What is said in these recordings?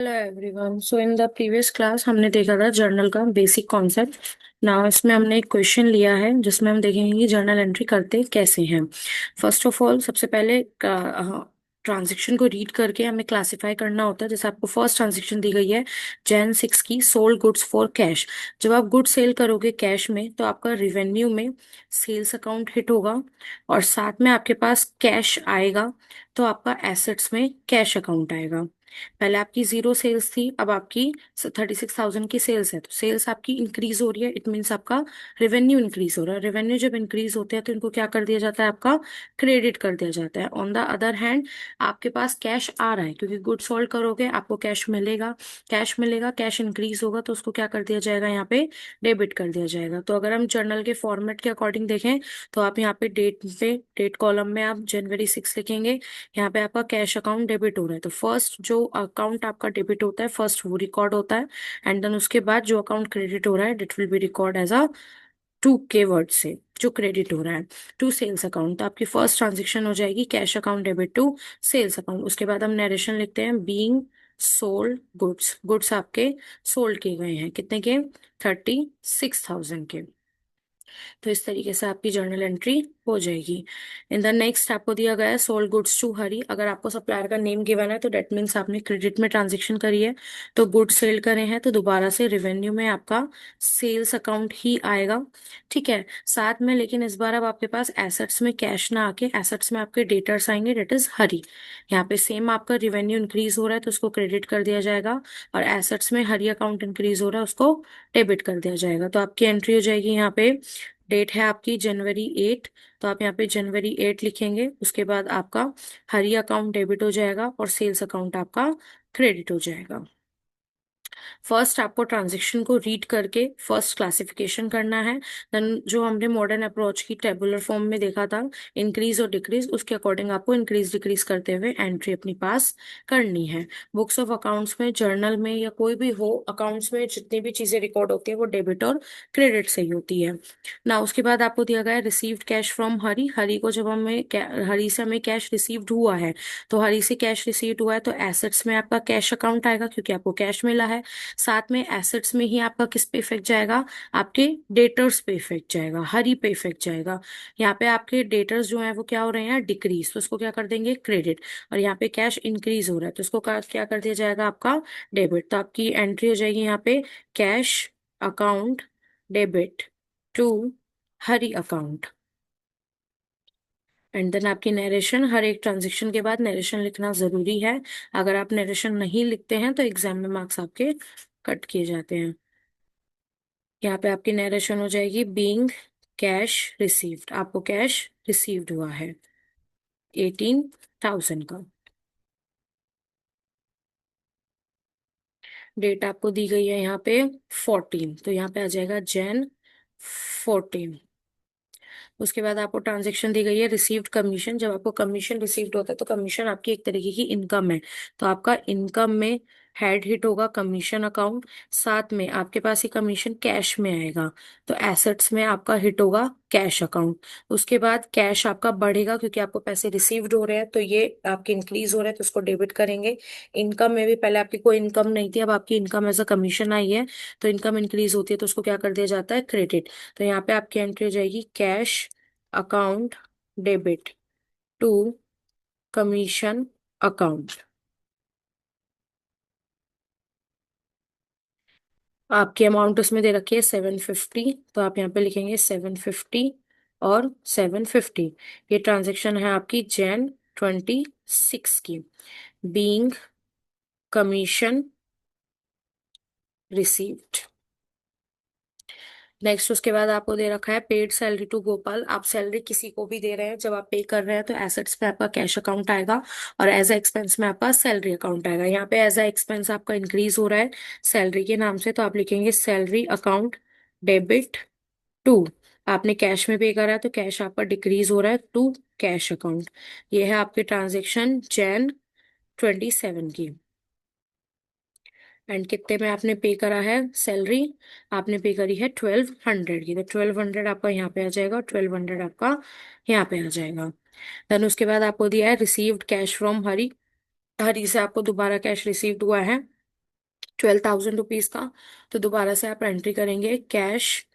Hello everyone. So in the previous class हमने देखा था जर्नल का बेसिक कॉन्सेप्ट। नाउ इसमें हमने एक क्वेश्चन लिया है जिसमें हम देखेंगे कि जर्नल एंट्री करते कैसे हैं। फर्स्ट ऑफ ऑल सबसे पहले ट्रांजेक्शन को रीड करके हमें क्लासिफाई करना होता है। जैसे आपको फर्स्ट ट्रांजेक्शन दी गई है Jan 6 की, सोल्ड गुड्स फॉर कैश। जब आप गुड्स सेल करोगे कैश में तो आपका रिवेन्यू में सेल्स अकाउंट हिट होगा और साथ में आपके पास कैश आएगा, तो आपका एसेट्स में कैश अकाउंट आएगा। पहले आपकी जीरो सेल्स थी, अब आपकी 36,000 की सेल्स है, तो सेल्स आपकी इंक्रीज हो रही है। इट मीन्स आपका रेवेन्यू इंक्रीज हो रहा है। रेवेन्यू जब इंक्रीज होते हैं तो इनको क्या कर दिया जाता है, आपका क्रेडिट कर दिया जाता है। ऑन द अदर हैंड आपके पास कैश आ रहा है क्योंकि गुड सोल्ड करोगे आपको कैश मिलेगा। कैश मिलेगा, कैश इंक्रीज होगा तो उसको क्या कर दिया जाएगा, यहाँ पे डेबिट कर दिया जाएगा। तो अगर हम जर्नल के फॉर्मेट के अकॉर्डिंग देखें तो आप यहाँ पे डेट कॉलम में आप Jan 6 लिखेंगे। यहाँ पे आपका कैश अकाउंट डेबिट हो रहा है, तो फर्स्ट जो अकाउंट आपका डेबिट होता है फर्स्ट वो रिकॉर्ड होता है। एंड देन उसके बाद जो अकाउंट क्रेडिट हो रहा है it will be record as a 2 के वर्ड से जो क्रेडिट हो रहा है टू सेल्स अकाउंट। तो आपकी फर्स्ट ट्रांजेक्शन हो जाएगी cash account debit to sales account. उसके बाद हम नरेशन लिखते हैं, बीइंग सोल्ड गुड्स। गुड्स आपके सोल्ड किए गए हैं, कितने के, 36,000 के। तो इस तरीके से आपकी जर्नल एंट्री हो जाएगी। इन द नेक्स्ट आपको दिया गया है सोल्ड गुड्स टू हरी। अगर आपको सप्लायर का नेम गिवन है तो डेट मीन्स आपने क्रेडिट में ट्रांजेक्शन करी है, तो गुड्स सेल करे हैं तो दोबारा से रेवेन्यू में आपका सेल्स अकाउंट ही आएगा। ठीक है, साथ में लेकिन इस बार अब आपके पास एसेट्स में कैश ना आके एसेट्स में आपके डेटर्स आएंगे, डेट इज हरी। यहाँ पे सेम आपका रेवेन्यू इंक्रीज हो रहा है तो उसको क्रेडिट कर दिया जाएगा, और एसेट्स में हरी अकाउंट इंक्रीज हो रहा है उसको डेबिट कर दिया जाएगा। तो आपकी एंट्री हो जाएगी, यहाँ पे डेट है आपकी January 8, तो आप यहाँ पे January 8 लिखेंगे। उसके बाद आपका हरी अकाउंट डेबिट हो जाएगा और सेल्स अकाउंट आपका क्रेडिट हो जाएगा। फर्स्ट आपको ट्रांजेक्शन को रीड करके फर्स्ट क्लासिफिकेशन करना है। देन जो हमने मॉडर्न अप्रोच की टेबुलर फॉर्म में देखा था इंक्रीज और डिक्रीज, उसके अकॉर्डिंग आपको इंक्रीज डिक्रीज करते हुए एंट्री अपनी पास करनी है। बुक्स ऑफ अकाउंट्स में, जर्नल में या कोई भी हो अकाउंट्स में जितनी भी चीजें रिकॉर्ड होती है वो डेबिट और क्रेडिट से ही होती है ना। उसके बाद आपको दिया गया है रिसीव्ड कैश फ्रॉम हरी। हरी को जब हमें हरी से हमें कैश रिसीव्ड हुआ है, तो हरी से कैश रिसीव्ड हुआ है तो एसेट्स में आपका कैश अकाउंट आएगा क्योंकि आपको कैश मिला है। साथ में एसेट्स में ही आपका किस पे इफेक्ट जाएगा, आपके डेटर्स पे इफेक्ट जाएगा, हरी पे इफेक्ट जाएगा। यहाँ पे आपके डेटर्स जो है वो क्या हो रहे हैं, डिक्रीज, तो उसको क्या कर देंगे, क्रेडिट। और यहाँ पे कैश इंक्रीज हो रहा है तो उसको क्या कर दिया जाएगा, आपका डेबिट। तो आपकी एंट्री हो जाएगी यहाँ पे cash account debit to Hari account. And then आपकी नरेशन, हर एक ट्रांजेक्शन के बाद नरेशन लिखना जरूरी है। अगर आप नरेशन नहीं लिखते हैं तो एग्जाम में मार्क्स आपके कट किए जाते हैं। यहाँ पे आपकी नरेशन हो जाएगी, बीइंग कैश रिसीव्ड, आपको कैश रिसीव्ड हुआ है 18,000 का। डेट आपको दी गई है यहाँ पे 14, तो यहाँ पे आ जाएगा Jan 14। उसके बाद आपको ट्रांजेक्शन दी गई है रिसीव्ड कमीशन। जब आपको कमीशन रिसीव्ड होता है तो कमीशन आपकी एक तरीके की इनकम है, तो आपका इनकम में हेड हिट होगा कमीशन अकाउंट। साथ में आपके पास ये कमीशन कैश में आएगा, तो एसेट्स में आपका हिट होगा कैश अकाउंट। उसके बाद कैश आपका बढ़ेगा क्योंकि आपको पैसे रिसीव्ड हो रहे हैं तो ये आपके इंक्रीज हो रहे हैं तो उसको डेबिट करेंगे। इनकम में भी पहले आपकी कोई इनकम नहीं थी, अब आपकी इनकम एज अ कमीशन आई है, तो इनकम इंक्रीज होती है तो उसको क्या कर दिया जाता है, क्रेडिट। तो यहाँ पे आपकी एंट्री हो जाएगी cash account debit to commission account. आपकी अमाउंट उसमें दे रखी है 750, तो आप यहाँ पे लिखेंगे 750 और 750। ये ट्रांजेक्शन है आपकी Jan 26 की, बीइंग कमीशन रिसीव्ड। नेक्स्ट उसके बाद आपको दे रखा है पेड सैलरी टू गोपाल। आप सैलरी किसी को भी दे रहे हैं, जब आप पे कर रहे हैं तो एसेट्स पे आपका कैश अकाउंट आएगा और एज अ एक्सपेंस में आपका सैलरी अकाउंट आएगा। यहाँ पे एज अ एक्सपेंस आपका इंक्रीज हो रहा है सैलरी के नाम से, तो आप लिखेंगे सैलरी अकाउंट डेबिट टू, आपने कैश में पे करा है तो कैश आपका डिक्रीज हो रहा है टू कैश अकाउंट। ये है आपकी ट्रांजेक्शन Jan 27 की। एंड कितने में आपने पे करा है सैलरी, आपने पे करी है 1200 की, तो 1200 आपका यहाँ पे आ जाएगा, 1200 आपका यहाँ पे आ जाएगा। देन उसके बाद आपको दिया है रिसीव्ड कैश फ्रॉम हरी। हरी से आपको दोबारा कैश रिसीव्ड हुआ है 12,000 रुपीज का। तो दोबारा से आप एंट्री करेंगे cash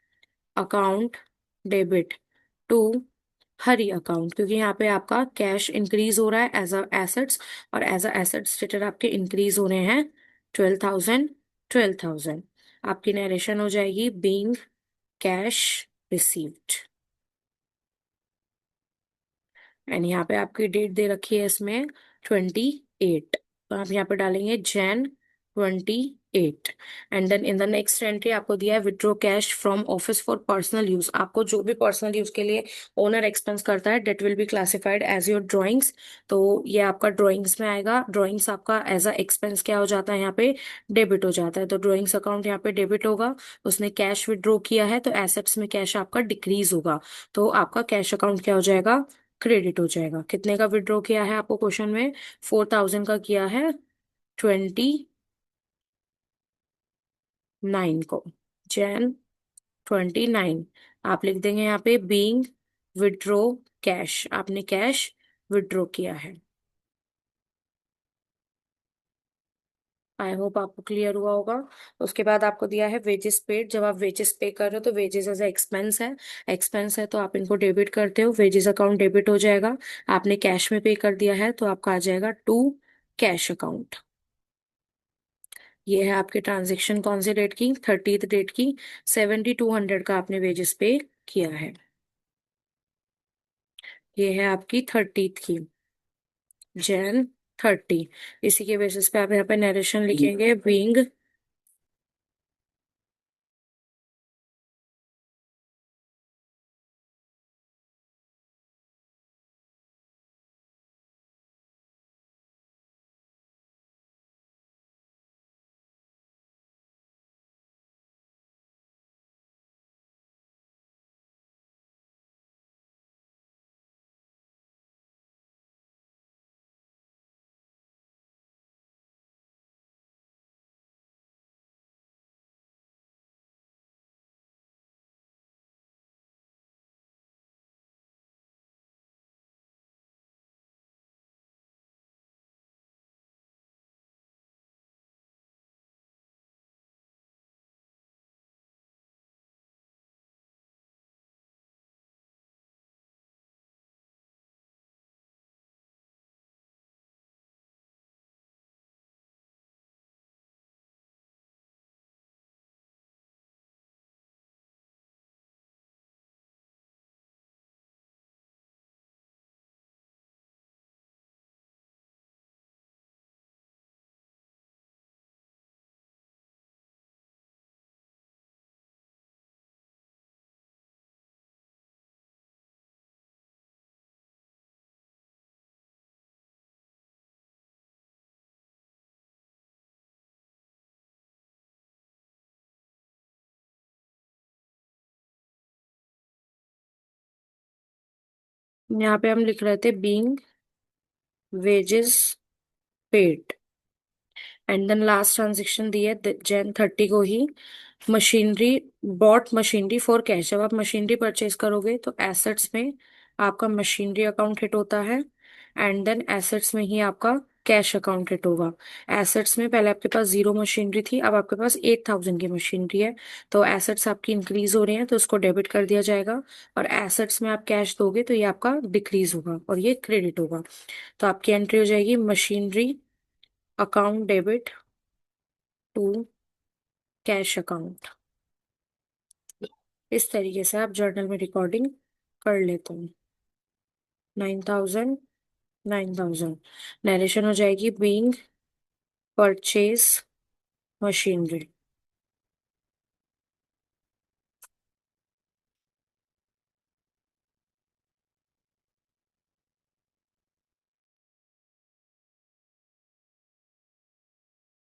account debit to Hari account, क्योंकि यहाँ पे आपका कैश इंक्रीज हो रहा है एज अ एसेट्स, और एज अ एसेट स्टेटस आपके इंक्रीज हो रहे हैं 12,000 12,000। आपकी नरेशन हो जाएगी बीइंग कैश रिसीव्ड। एंड यहाँ पे आपकी डेट दे रखी है इसमें 28, तो आप यहाँ पे डालेंगे Jan 28। And then in the next entry आपको दिया है withdraw cash from office for personal use. आपको जो भी पर्सनल यूज के लिए ओनर एक्सपेंस करता है that will be classified as your drawings. तो ये आपका ड्रॉइंग्स में आएगा। ड्रॉइंग्स आपका एज अ एक्सपेंस क्या हो जाता है, यहाँ पे डेबिट हो जाता है। तो ड्रॉइंग्स अकाउंट यहाँ पे डेबिट होगा। उसने कैश विड्रॉ किया है तो एसेट्स में कैश आपका डिक्रीज होगा। तो आपका कैश अकाउंट क्या हो जाएगा, क्रेडिट हो जाएगा। कितने का विड्रॉ किया है आपको क्वेश्चन में, 4,000 का किया है 29 को, Jan 29। आप लिख देंगे यहाँ पे बीइंग विड्रॉ कैश, आपने कैश विड्रॉ किया है। आई होप आपको क्लियर हुआ होगा। उसके बाद आपको दिया है वेजेस पेड। जब आप वेजेस पे कर रहे हो तो वेजेस एज एक्सपेंस है, एक्सपेंस है तो आप इनको डेबिट करते हो, वेजेस अकाउंट डेबिट हो जाएगा। आपने कैश में पे कर दिया है तो आपका आ जाएगा टू कैश अकाउंट। ये है आपके ट्रांजेक्शन कौन से डेट की, 30th डेट की। 7,200 का आपने वेजेस पे किया है। ये है आपकी 30th की, Jan 30। इसी के बेसिस पे आप यहाँ पे नरेशन लिखेंगे बीइंग यहाँ पे हम लिख रहे थे being wages paid. And then last transaction दी है Jan 30 को ही, machinery bought machinery for cash. जब आप मशीनरी परचेज करोगे तो एसेट्स में आपका मशीनरी अकाउंट हिट होता है, एंड देन एसेट्स में ही आपका कैश अकाउंट हिट होगा। एसेट्स में पहले आपके पास 0 मशीनरी थी, अब आपके पास 8,000 की मशीनरी है। तो एसेट्स आपकी इंक्रीज हो रहे हैं तो उसको डेबिट कर दिया जाएगा, और एसेट्स में आप कैश दोगे तो ये आपका डिक्रीज होगा और ये क्रेडिट होगा। तो आपकी एंट्री हो जाएगी machinery account debit to cash account. इस तरीके से आप जर्नल में रिकॉर्डिंग कर लेते हैं। 9,000 9,000 नरेशन हो जाएगी बीइंग परचेज मशीनरी।